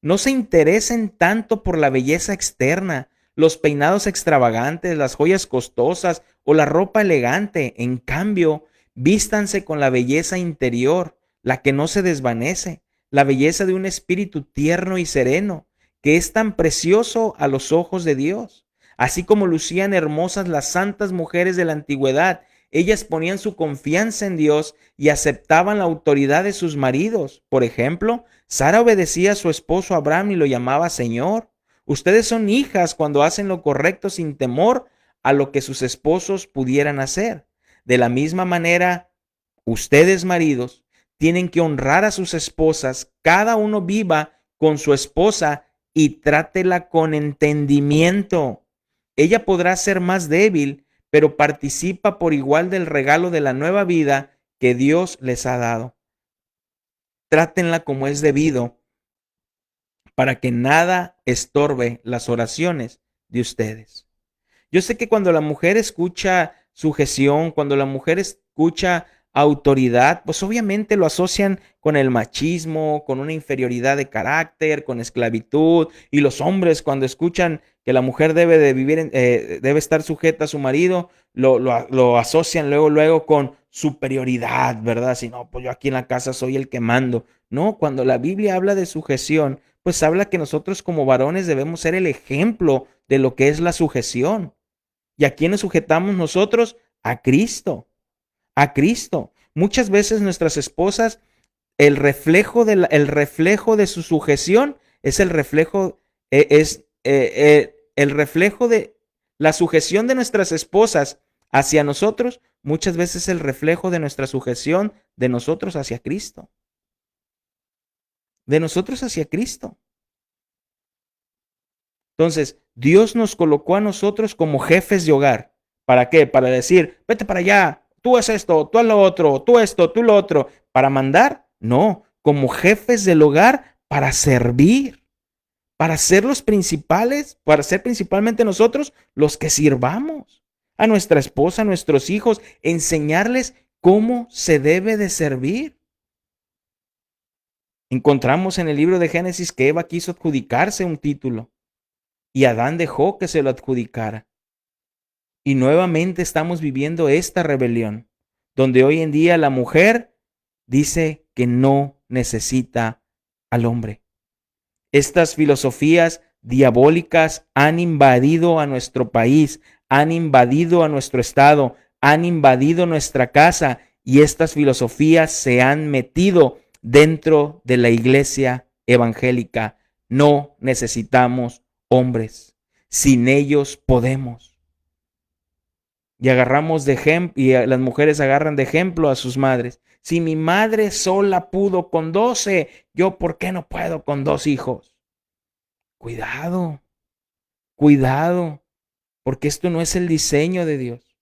[SPEAKER 1] No se interesen tanto por la belleza externa, los peinados extravagantes, las joyas costosas o la ropa elegante. En cambio, vístanse con la belleza interior, la que no se desvanece, la belleza de un espíritu tierno y sereno, que es tan precioso a los ojos de Dios. Así como lucían hermosas las santas mujeres de la antigüedad, ellas ponían su confianza en Dios y aceptaban la autoridad de sus maridos. Por ejemplo, Sara obedecía a su esposo Abraham y lo llamaba Señor. Ustedes son hijas cuando hacen lo correcto sin temor a lo que sus esposos pudieran hacer. De la misma manera, ustedes maridos tienen que honrar a sus esposas. Cada uno viva con su esposa y trátela con entendimiento. Ella podrá ser más débil, pero participa por igual del regalo de la nueva vida que Dios les ha dado. Trátenla como es debido, para que nada estorbe las oraciones de ustedes. Yo sé que cuando la mujer escucha sujeción, cuando la mujer escucha autoridad, pues obviamente lo asocian con el machismo, con una inferioridad de carácter, con esclavitud. Y los hombres, cuando escuchan que la mujer debe de vivir, debe estar sujeta a su marido, lo asocian luego con superioridad, ¿verdad? Si no, pues yo aquí en la casa soy el que mando. No, cuando la Biblia habla de sujeción, pues habla que nosotros como varones debemos ser el ejemplo de lo que es la sujeción. ¿Y a quién nos sujetamos nosotros? A Cristo. A Cristo. Muchas veces nuestras esposas, el reflejo de su sujeción es el reflejo de la sujeción de nuestras esposas hacia nosotros, muchas veces el reflejo de nuestra sujeción de nosotros hacia Cristo. De nosotros hacia Cristo. Entonces, Dios nos colocó a nosotros como jefes de hogar. ¿Para qué? Para decir, vete para allá, tú haz esto, tú haz lo otro, tú esto, tú lo otro. ¿Para mandar? No, como jefes del hogar para servir, para ser los principales, para ser principalmente nosotros los que sirvamos a nuestra esposa, a nuestros hijos, enseñarles cómo se debe de servir. Encontramos en el libro de Génesis que Eva quiso adjudicarse un título y Adán dejó que se lo adjudicara. Y nuevamente estamos viviendo esta rebelión, donde hoy en día la mujer dice que no necesita al hombre. Estas filosofías diabólicas han invadido a nuestro país, han invadido a nuestro estado, han invadido nuestra casa y estas filosofías se han metido dentro de la iglesia evangélica. No necesitamos hombres, sin ellos podemos. Y agarramos de ejemplo, y las mujeres agarran de ejemplo a sus madres. Si mi madre sola pudo con 12, yo ¿por qué no puedo con 2 hijos? Cuidado, cuidado, porque esto no es el diseño de Dios.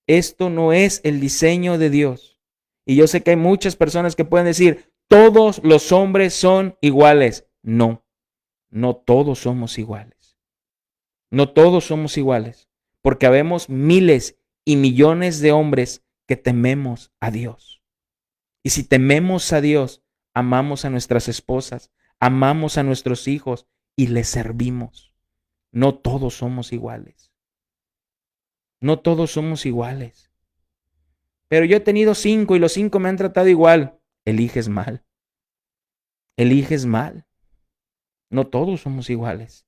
[SPEAKER 1] Esto no es el diseño de Dios. Y yo sé que hay muchas personas que pueden decir, todos los hombres son iguales. No, no todos somos iguales. No todos somos iguales, porque habemos miles y millones de hombres que tememos a Dios. Y si tememos a Dios, amamos a nuestras esposas, amamos a nuestros hijos y les servimos. No todos somos iguales. No todos somos iguales. Pero yo he tenido 5 y los 5 me han tratado igual. Eliges mal. Eliges mal. No todos somos iguales.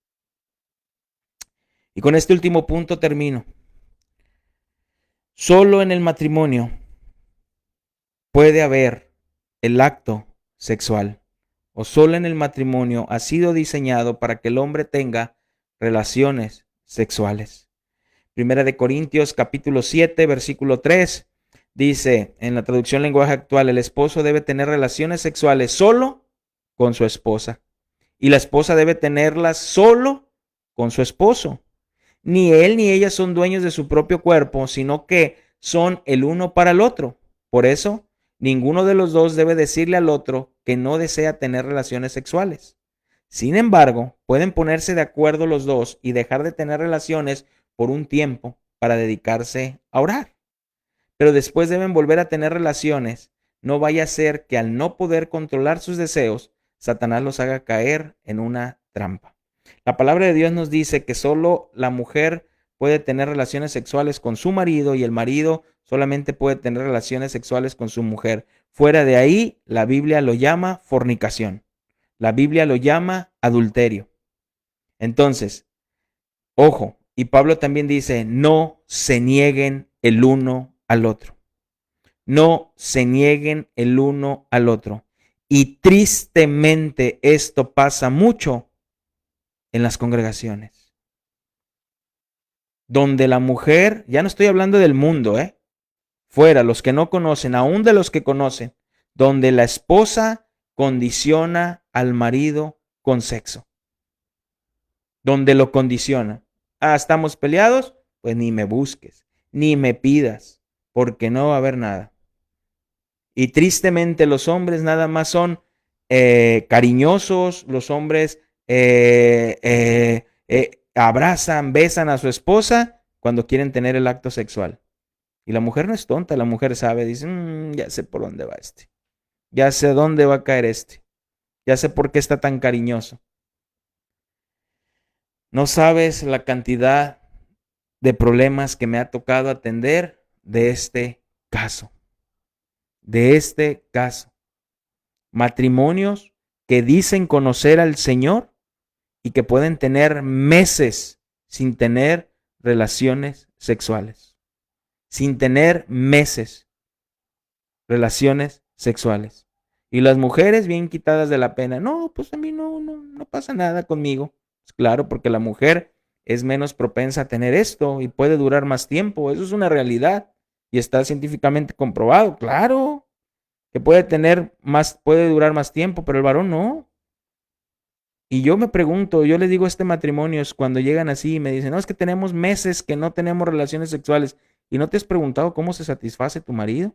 [SPEAKER 1] Y con este último punto termino. Solo en el matrimonio puede haber el acto sexual. O solo en el matrimonio ha sido diseñado para que el hombre tenga relaciones sexuales. Primera de Corintios capítulo 7, versículo 3, dice en la traducción lenguaje actual, el esposo debe tener relaciones sexuales solo con su esposa y la esposa debe tenerlas solo con su esposo. Ni él ni ella son dueños de su propio cuerpo, sino que son el uno para el otro. Por eso, ninguno de los dos debe decirle al otro que no desea tener relaciones sexuales. Sin embargo, pueden ponerse de acuerdo los dos y dejar de tener relaciones por un tiempo para dedicarse a orar. Pero después deben volver a tener relaciones. No vaya a ser que al no poder controlar sus deseos, Satanás los haga caer en una trampa. La palabra de Dios nos dice que solo la mujer puede tener relaciones sexuales con su marido y el marido solamente puede tener relaciones sexuales con su mujer. Fuera de ahí, la Biblia lo llama fornicación. La Biblia lo llama adulterio. Entonces, ojo, y Pablo también dice, no se nieguen el uno al otro. No se nieguen el uno al otro. Y tristemente esto pasa mucho en las congregaciones, donde la mujer, ya no estoy hablando del mundo, fuera, los que no conocen, aún de los que conocen, donde la esposa condiciona al marido con sexo, donde lo condiciona. Ah, ¿estamos peleados? Pues ni me busques, ni me pidas, porque no va a haber nada. Y tristemente los hombres nada más son cariñosos, los hombres abrazan, besan a su esposa cuando quieren tener el acto sexual. Y la mujer no es tonta, la mujer sabe, dice, ya sé por dónde va este, ya sé dónde va a caer este, ya sé por qué está tan cariñoso. No sabes la cantidad de problemas que me ha tocado atender de este caso, de este caso. Matrimonios que dicen conocer al Señor y que pueden tener meses sin tener relaciones sexuales, sin tener meses relaciones sexuales. Y las mujeres bien quitadas de la pena, no, pues a mí no pasa nada conmigo. Pues claro, porque la mujer es menos propensa a tener esto y puede durar más tiempo, eso es una realidad y está científicamente comprobado, claro, que puede durar más tiempo, pero el varón no. Y yo me pregunto, yo le digo a este matrimonio cuando llegan así y me dicen, no, es que tenemos meses que no tenemos relaciones sexuales. ¿Y no te has preguntado cómo se satisface tu marido?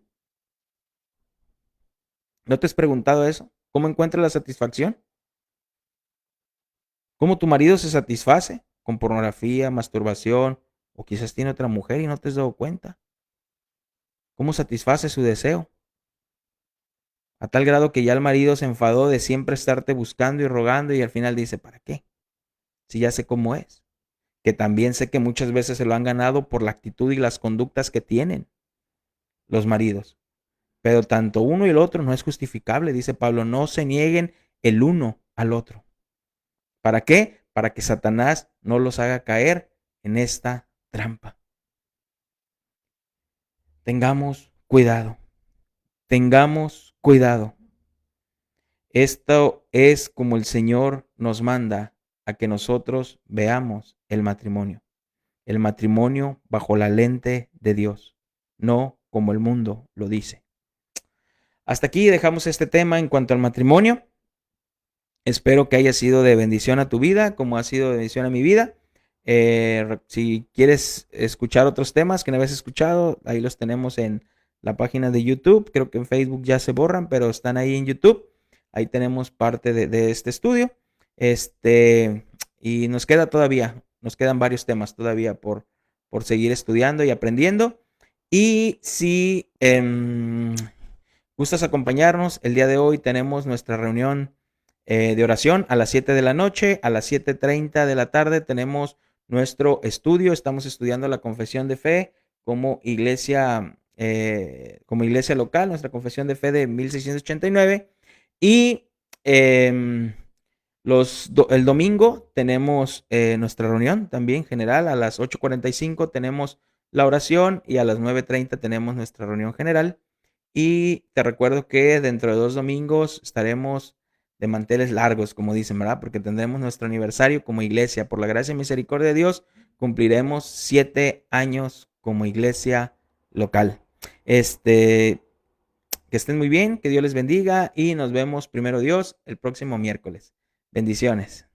[SPEAKER 1] ¿No te has preguntado eso? ¿Cómo encuentra la satisfacción? ¿Cómo tu marido se satisface? ¿Con pornografía, masturbación? O quizás tiene otra mujer y no te has dado cuenta. ¿Cómo satisface su deseo? A tal grado que ya el marido se enfadó de siempre estarte buscando y rogando y al final dice, ¿para qué? Si ya sé cómo es. Que también sé que muchas veces se lo han ganado por la actitud y las conductas que tienen los maridos. Pero tanto uno y el otro no es justificable, dice Pablo, no se nieguen el uno al otro. ¿Para qué? Para que Satanás no los haga caer en esta trampa. Tengamos cuidado, tengamos cuidado. Esto es como el Señor nos manda a que nosotros veamos el matrimonio. El matrimonio bajo la lente de Dios, no como el mundo lo dice. Hasta aquí dejamos este tema en cuanto al matrimonio. Espero que haya sido de bendición a tu vida, como ha sido de bendición a mi vida. Si quieres escuchar otros temas que no habías escuchado, ahí los tenemos en la página de YouTube. Creo que en Facebook ya se borran, pero están ahí en YouTube. Ahí tenemos parte de este estudio. Y nos quedan varios temas todavía por seguir estudiando y aprendiendo. Y si gustas acompañarnos, el día de hoy tenemos nuestra reunión de oración a las 7 de la noche. A las 7:30 de la tarde tenemos nuestro estudio. Estamos estudiando la confesión de fe como iglesia local, nuestra confesión de fe de 1689. Y el domingo tenemos nuestra reunión también general. A las 8:45 tenemos la oración y a las 9:30 tenemos nuestra reunión general. Y te recuerdo que dentro de 2 domingos estaremos de manteles largos, como dicen, ¿verdad? Porque tendremos nuestro aniversario como iglesia. Por la gracia y misericordia de Dios, cumpliremos 7 años como iglesia local. Que estén muy bien, que Dios les bendiga y nos vemos, primero Dios, el próximo miércoles. Bendiciones.